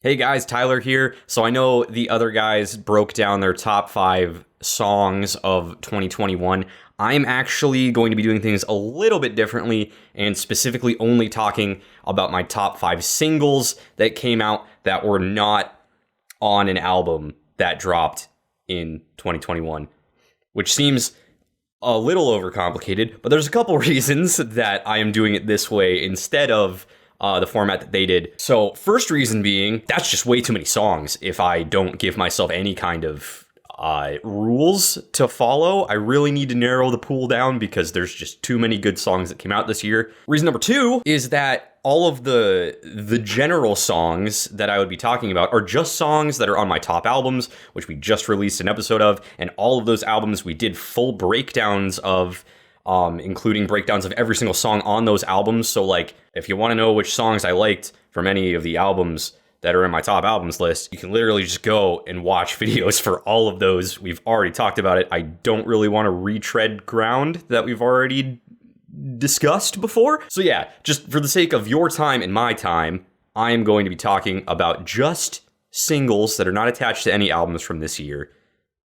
Hey guys, Tyler here. So I know the other guys broke down their top 5 songs of 2021. I'm actually going to be doing things a little bit differently and specifically only talking about my top 5 singles that came out that were not on an album that dropped in 2021, which seems a little overcomplicated, but there's a couple reasons that I am doing it this way instead of the format that they did. So first reason being, that's just way too many songs if I don't give myself any kind of rules to follow. I really need to narrow the pool down because there's just too many good songs that came out this year. Reason number 2 is that all of the general songs that I would be talking about are just songs that are on my top albums, which we just released an episode of, and all of those albums we did full breakdowns of, including breakdowns of every single song on those albums. So like, if you want to know which songs I liked from any of the albums that are in my top albums list, you can literally just go and watch videos for all of those. We've already talked about it. I don't really want to retread ground that we've already discussed before. So yeah, just for the sake of your time and my time, I am going to be talking about just singles that are not attached to any albums from this year.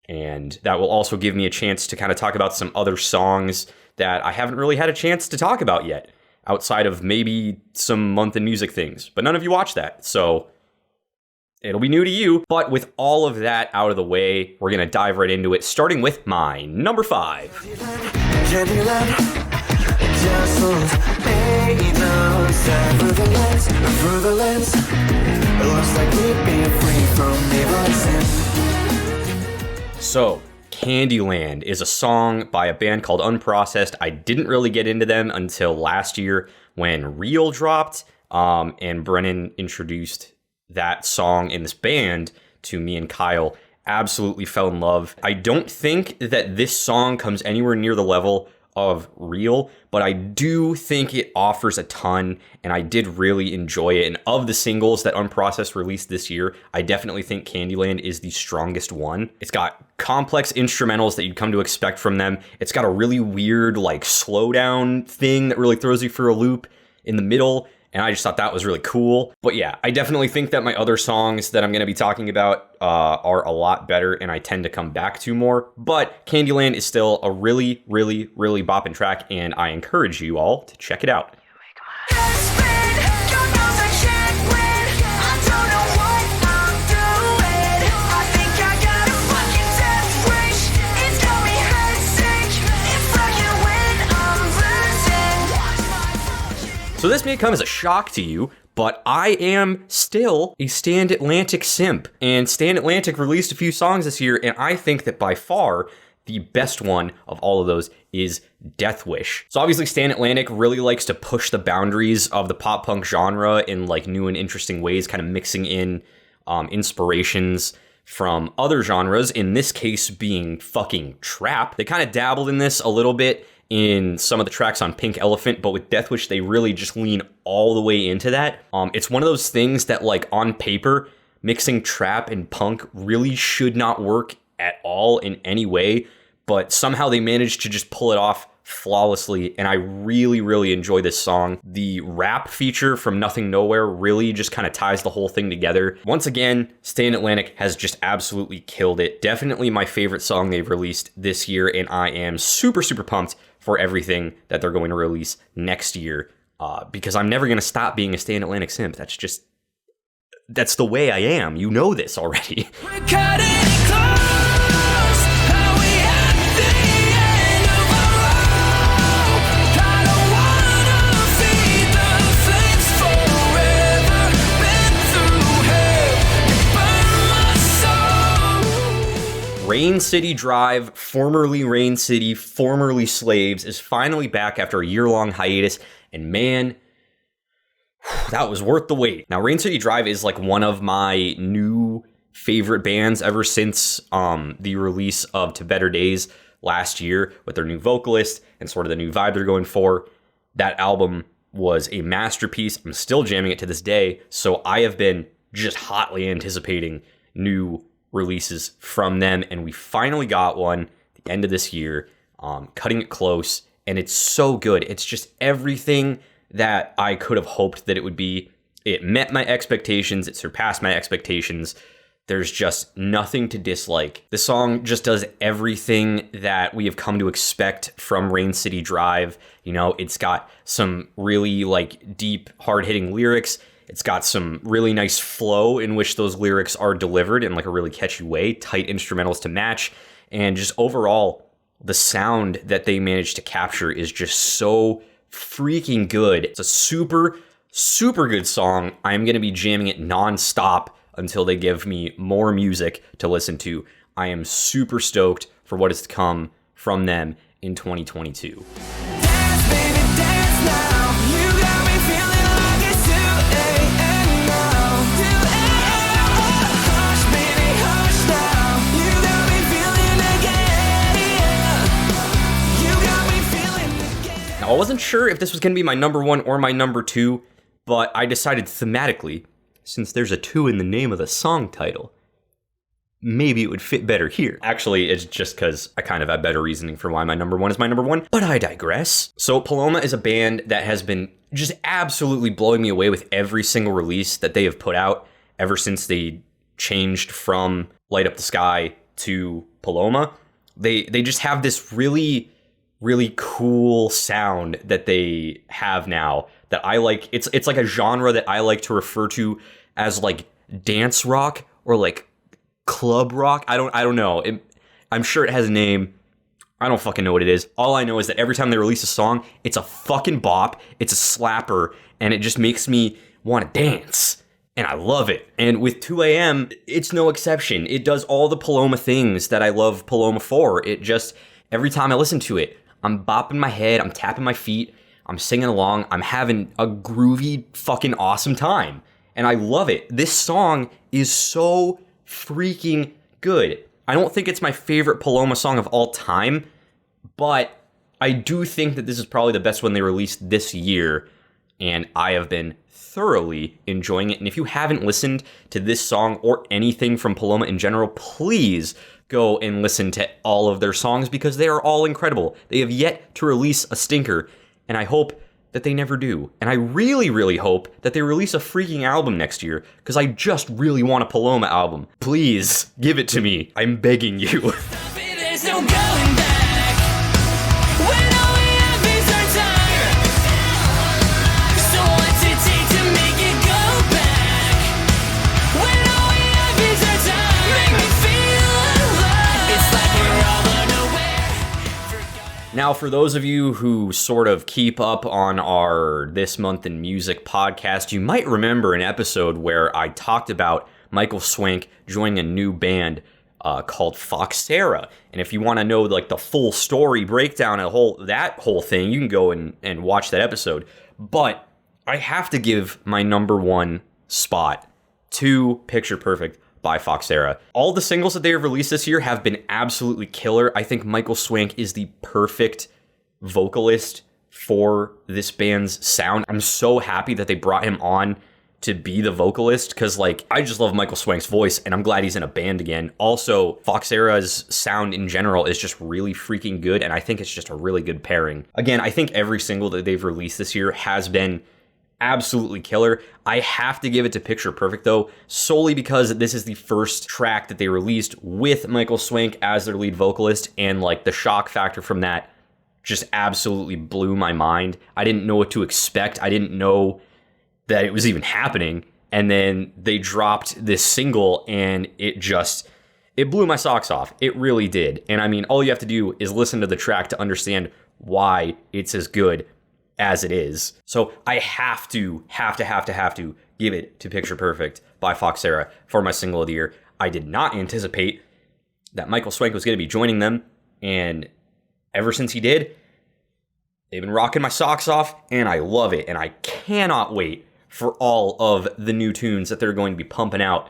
And that will also give me a chance to kind of talk about some other songs that I haven't really had a chance to talk about yet, outside of maybe some month in music things. But none of you watch that, so it'll be new to you. But with all of that out of the way, we're going to dive right into it, starting with my number 5. So, Candyland is a song by a band called Unprocessed. I didn't really get into them until last year when Real dropped, and Brennan introduced that song in this band to me and Kyle. Absolutely fell in love. I don't think that this song comes anywhere near the level of Real, but I do think it offers a ton, and I did really enjoy it. And of the singles that Unprocessed released this year, I definitely think Candyland is the strongest one. It's got complex instrumentals that you'd come to expect from them. It's got a really weird, like, slowdown thing that really throws you for a loop in the middle, and I just thought that was really cool. But yeah, I definitely think that my other songs that I'm going to be talking about are a lot better, and I tend to come back to more. But Candyland is still a really, really, really bopping track, and I encourage you all to check it out. So this may come as a shock to you, but I am still a Stand Atlantic simp. And Stand Atlantic released a few songs this year, and I think that by far the best one of all of those is Death Wish. So obviously Stand Atlantic really likes to push the boundaries of the pop punk genre in like new and interesting ways, kind of mixing in inspirations from other genres, in this case being fucking trap. They kind of dabbled in this a little bit in some of the tracks on Pink Elephant, but with Death Wish, they really just lean all the way into that. It's one of those things that, like, on paper, mixing trap and punk really should not work at all in any way, but somehow they managed to just pull it off flawlessly, and I really, really enjoy this song. The rap feature from Nothing Nowhere really just kind of ties the whole thing together. Once again, Stand Atlantic has just absolutely killed it. Definitely my favorite song they've released this year, and I am super, super pumped for everything that they're going to release next year, because I'm never going to stop being a Stand Atlantic simp. That's the way I am. You know this already. We're cutting it close. Rain City Drive, formerly Rain City, formerly Slaves, is finally back after a year-long hiatus, and man, that was worth the wait. Now, Rain City Drive is like one of my new favorite bands ever since the release of To Better Days last year, with their new vocalist and sort of the new vibe they're going for. That album was a masterpiece. I'm still jamming it to this day, so I have been just hotly anticipating new releases from them, and we finally got one at the end of this year, Cutting It Close, and it's so good. It's just everything that I could have hoped that it would be. It met my expectations. It surpassed my expectations. There's just nothing to dislike. The song just does everything that we have come to expect from Rain City Drive. You know, it's got some really like deep, hard-hitting lyrics. It's got some really nice flow in which those lyrics are delivered in like a really catchy way, tight instrumentals to match, and just overall, the sound that they managed to capture is just so freaking good. It's a super, super good song. I'm going to be jamming it nonstop until they give me more music to listen to. I am super stoked for what is to come from them in 2022. Dance, baby, dance now. You got me feeling like it's 2 a.m. now. 2 a.m. Hush, baby, hush now. You got me feeling again. You got me feeling again. Now, I wasn't sure if this was going to be my number 1 or my number 2, but I decided thematically, since there's a 2 in the name of the song title, maybe it would fit better here. Actually, it's just because I kind of have better reasoning for why my number 1 is my number 1, but I digress. So Paloma is a band that has been just absolutely blowing me away with every single release that they have put out ever since they changed from Light Up the Sky to Paloma. They just have this really, really cool sound that they have now that I like. It's like a genre that I like to refer to as like dance rock or like club rock. I don't know. I'm sure it has a name. I don't fucking know what it is. All I know is that every time they release a song, it's a fucking bop, it's a slapper, and it just makes me want to dance. And I love it. And with 2 a.m., it's no exception. It does all the Paloma things that I love Paloma for. It just, every time I listen to it, I'm bopping my head, I'm tapping my feet, I'm singing along, I'm having a groovy fucking awesome time. And I love it. This song is so freaking good. I don't think it's my favorite Paloma song of all time, but I do think that this is probably the best one they released this year, and I have been thoroughly enjoying it. And if you haven't listened to this song or anything from Paloma in general, please go and listen to all of their songs because they are all incredible. They have yet to release a stinker, and I hope that they never do. And I really, really hope that they release a freaking album next year because I just really want a Paloma album. Please give it to me. I'm begging you. There's no going back. When all we have is our time. So what's it take to make it go back? When all we have is our time. Make me feel alive. It's like we're all unaware. Now, for those of you who sort of keep up on our This Month in Music podcast, you might remember an episode where I talked about Michael Swank joining a new band called Foxera. And if you want to know like the full story breakdown of that whole thing, you can go and watch that episode. But I have to give my number 1 spot to Picture Perfect by Foxera. All the singles that they have released this year have been absolutely killer. I think Michael Swank is the perfect vocalist for this band's sound. I'm so happy that they brought him on to be the vocalist because like I just love Michael Swank's voice and I'm glad he's in a band again. Also, Foxera's sound in general is just really freaking good and I think it's just a really good pairing. Again, I think every single that they've released this year has been absolutely killer. I have to give it to Picture Perfect though, solely because this is the first track that they released with Michael Swank as their lead vocalist, and like the shock factor from that just absolutely blew my mind. I didn't know what to expect. I didn't know that it was even happening, and then they dropped this single and it blew my socks off. It really did. And I mean, all you have to do is listen to the track to understand why it's as good as it is. So I have to give it to Picture Perfect by Foxera for my single of the year. I did not anticipate that Michael Swank was going to be joining them, and ever since he did, they've been rocking my socks off, and I love it, and I cannot wait for all of the new tunes that they're going to be pumping out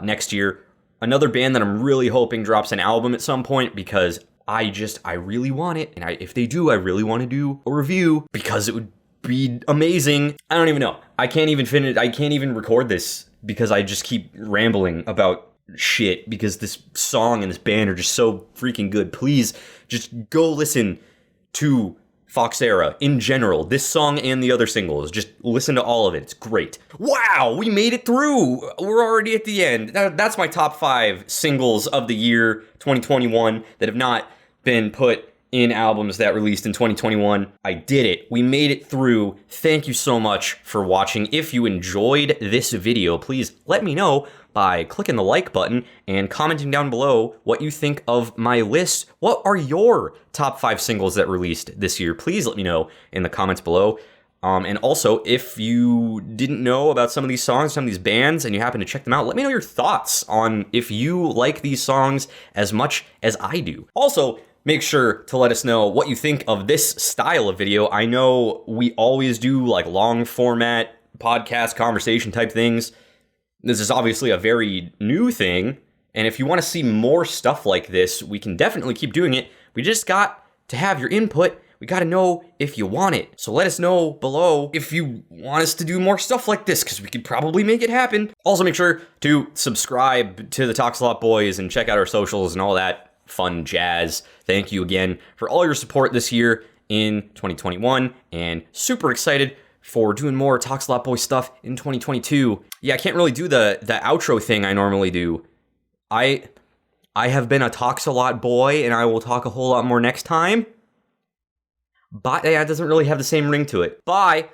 next year. Another band that I'm really hoping drops an album at some point because I really want it. And if they do, I really want to do a review because it would be amazing. I don't even know. I can't even record this because I just keep rambling about shit because this song and this band are just so freaking good. Please just go listen to Foxera in general, this song and the other singles. Just listen to all of it. It's great. Wow, we made it through. We're already at the end. That's my top 5 singles of the year 2021 that have not been put in albums that released in 2021. I did it. We made it through. Thank you so much for watching. If you enjoyed this video, please let me know by clicking the like button and commenting down below what you think of my list. What are your top 5 singles that released this year? Please let me know in the comments below. And also, if you didn't know about some of these songs, some of these bands, and you happen to check them out, let me know your thoughts on if you like these songs as much as I do. Also, make sure to let us know what you think of this style of video. I know we always do like long format podcast conversation type things. This is obviously a very new thing, and if you want to see more stuff like this, we can definitely keep doing it. We just got to have your input. We got to know if you want it. So let us know below if you want us to do more stuff like this, because we could probably make it happen. Also, make sure to subscribe to the Talks A Lot Boys and check out our socials and all that fun jazz. Thank you again for all your support this year in 2021, and super excited for doing more Talks A Lot Boy stuff in 2022. Yeah, I can't really do the outro thing I normally do. I have been a Talks A Lot boy, and I will talk a whole lot more next time. But yeah, it doesn't really have the same ring to it. Bye!